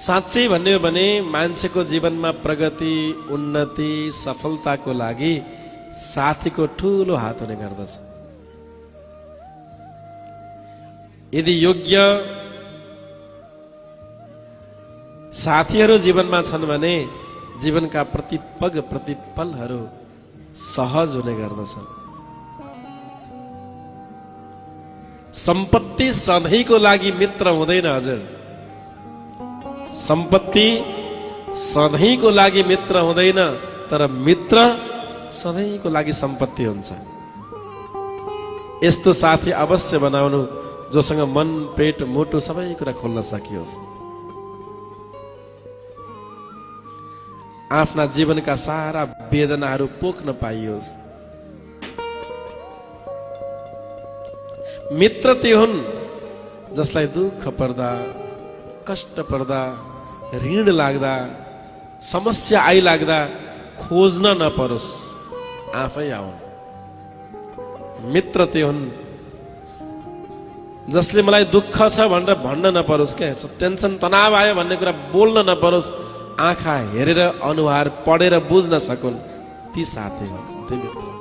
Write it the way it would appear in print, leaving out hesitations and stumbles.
साँच्चै भन्ने हो भने मान्छेको जीवनमा प्रगति, उन्नति, सफलताको लागि साथीको ठूलो हात हुने गर्दछ। यदि योग्य साथीहरू जीवनमा छन् भने जीवनका प्रतिपग प्रतिपलहरू सहज हुने गर्दछ। सम्पत्ति सधैँको लागि मित्र हुँदैन हजुर। सम्पत्ति सधैँको लागि मित्र हुँदैन, तर मित्र सधैँको लागि सम्पत्ति हुन्छ। यस्तो साथी अवश्य बनाउनु जोसँग मन, पेट, मुटु सबै कुरा खोल्न सकियोस्। आफ्ना जीवनका सारा वेदनाहरू पोख्न पाइयोस्। मित्र त्यो हुन् जसलाई दुःख पर्दा, कष्ट पर्दा, ऋण लाग्दा, समस्या आइलाग्दा खोज्न नपरोस्, आफै आउन्। मित्र त्यो हुन् जसले मलाई दुःख छ भनेर भन्न नपरोस्, क्या टेन्सन तनाव आयो भन्ने कुरा बोल्न नपरोस्, आँखा हेरेर अनुहार पढेर बुझ्न सकुन्, ती साथी हो, ती मित्र।